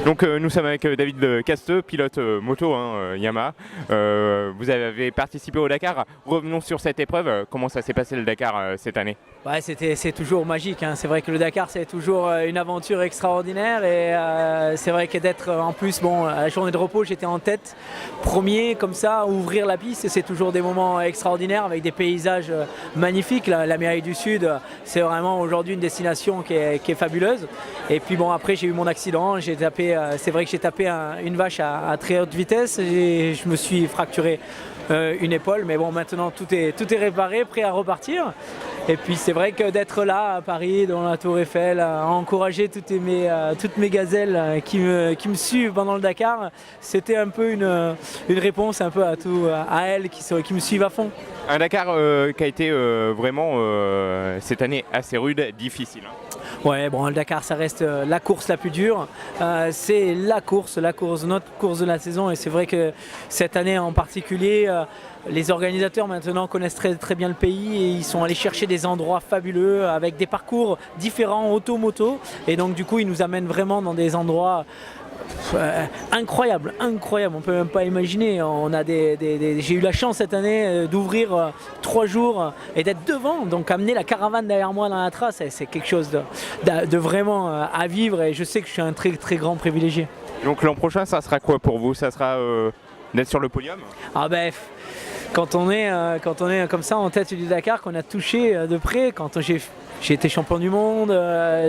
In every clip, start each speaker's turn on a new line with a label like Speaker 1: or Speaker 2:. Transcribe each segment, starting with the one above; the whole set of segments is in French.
Speaker 1: Donc nous sommes avec David Casteux, pilote moto Yamaha. Vous avez participé au Dakar. Revenons sur cette épreuve. Comment ça s'est passé le Dakar cette année?
Speaker 2: Ouais, c'est toujours magique, hein. C'est vrai que le Dakar c'est toujours une aventure extraordinaire et c'est vrai que d'être en plus, à la journée de repos j'étais en tête, premier comme ça, ouvrir la piste, c'est toujours des moments extraordinaires avec des paysages magnifiques. L'Amérique du Sud, c'est vraiment aujourd'hui une destination qui est fabuleuse. Et puis après j'ai eu mon accident, c'est vrai que j'ai tapé une vache à très haute vitesse et je me suis fracturé une épaule, mais bon, maintenant tout est réparé, prêt à repartir. Et puis c'est vrai que d'être là à Paris, dans la Tour Eiffel, à encourager toutes mes gazelles qui me suivent pendant le Dakar, c'était un peu une réponse un peu à elles qui me suivent à fond.
Speaker 1: Un Dakar qui a été vraiment cette année assez rude, difficile.
Speaker 2: Ouais, le Dakar ça reste la course la plus dure, c'est notre course de la saison, et c'est vrai que cette année en particulier, les organisateurs maintenant connaissent très bien le pays et ils sont allés chercher des endroits fabuleux avec des parcours différents auto-moto, et donc du coup ils nous amènent vraiment dans des endroits incroyable, on peut même pas imaginer. J'ai eu la chance cette année d'ouvrir 3 jours et d'être devant, donc amener la caravane derrière moi dans la trace, c'est quelque chose de vraiment à vivre, et je sais que je suis un très grand privilégié.
Speaker 1: Donc l'an prochain ça sera quoi pour vous? Ça sera d'être sur le podium?
Speaker 2: Quand on est comme ça en tête du Dakar, qu'on a touché de près, quand j'ai été champion du monde,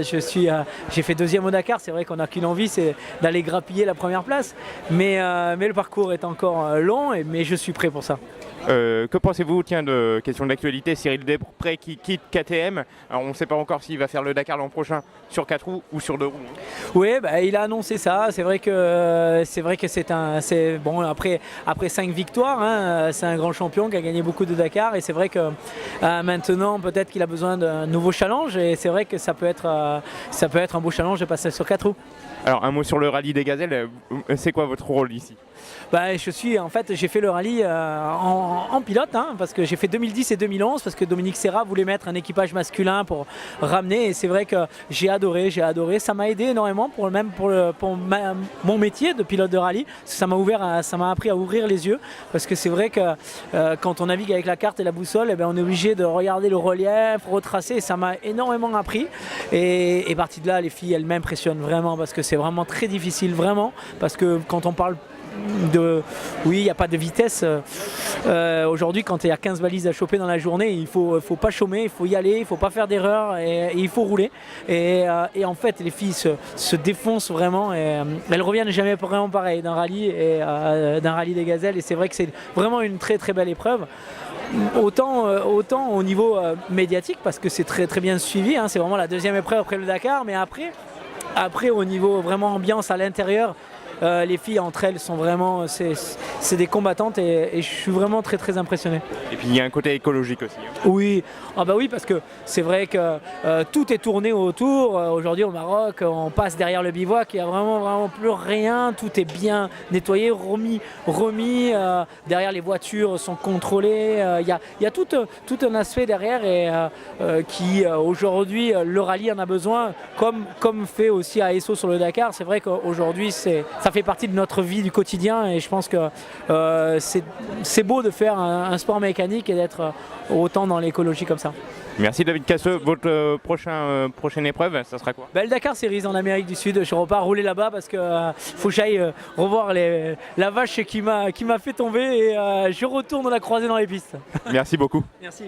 Speaker 2: j'ai fait 2e au Dakar, c'est vrai qu'on n'a qu'une envie, c'est d'aller grappiller la première place, mais le parcours est encore long, mais je suis prêt pour ça.
Speaker 1: Que pensez-vous, de question d'actualité, Cyril Desprez qui quitte KTM. Alors on ne sait pas encore s'il va faire le Dakar l'an prochain sur 4 roues ou sur 2 roues.
Speaker 2: Oui, il a annoncé ça. C'est vrai que après 5 victoires, c'est un grand champion qui a gagné beaucoup de Dakar, et c'est vrai que maintenant peut-être qu'il a besoin d'un nouveau challenge, et c'est vrai que ça peut être un beau challenge de passer sur 4 roues.
Speaker 1: Alors un mot sur le rallye des gazelles, c'est quoi votre rôle ici?
Speaker 2: J'ai fait le rallye en pilote, parce que j'ai fait 2010 et 2011 parce que Dominique Serra voulait mettre un équipage masculin pour ramener, et c'est vrai que j'ai adoré, ça m'a aidé énormément pour mon métier de pilote de rallye. Ça m'a appris à ouvrir les yeux, parce que c'est vrai que quand on navigue avec la carte et la boussole, on est obligé de regarder le relief, retracer, et ça m'a énormément appris, et parti de là les filles elles m'impressionnent vraiment, parce que c'est vraiment très difficile, vraiment, parce que quand on parle il n'y a pas de vitesse. Aujourd'hui, quand il y a 15 balises à choper dans la journée, il faut pas chômer, il faut y aller, il ne faut pas faire d'erreur, et il faut rouler. Et en fait, les filles se défoncent vraiment, et elles reviennent jamais vraiment pareil d'un rallye des gazelles. Et c'est vrai que c'est vraiment une très belle épreuve. Autant au niveau médiatique, parce que c'est très bien suivi, c'est vraiment la 2e épreuve après le Dakar, mais après au niveau vraiment ambiance à l'intérieur, les filles entre elles sont vraiment, c'est des combattantes, et je suis vraiment très impressionné.
Speaker 1: Et puis il y a un côté écologique aussi.
Speaker 2: Oui, oui, parce que c'est vrai que tout est tourné autour. Aujourd'hui au Maroc, on passe derrière le bivouac, il n'y a vraiment plus rien, tout est bien nettoyé, remis. Derrière, les voitures sont contrôlées. Il y a tout un aspect derrière, et qui aujourd'hui le rallye en a besoin, comme fait aussi ASO sur le Dakar. C'est vrai qu'aujourd'hui ça fait partie de notre vie du quotidien, et je pense que c'est beau de faire un sport mécanique et d'être autant dans l'écologie comme ça.
Speaker 1: Merci David Casteux. Votre prochaine épreuve, ça sera quoi?
Speaker 2: Le Dakar Series en Amérique du Sud. Je repars rouler là-bas parce que faut que j'aille revoir la vache qui m'a fait tomber, et je retourne la croiser dans les pistes.
Speaker 1: Merci beaucoup.
Speaker 2: Merci.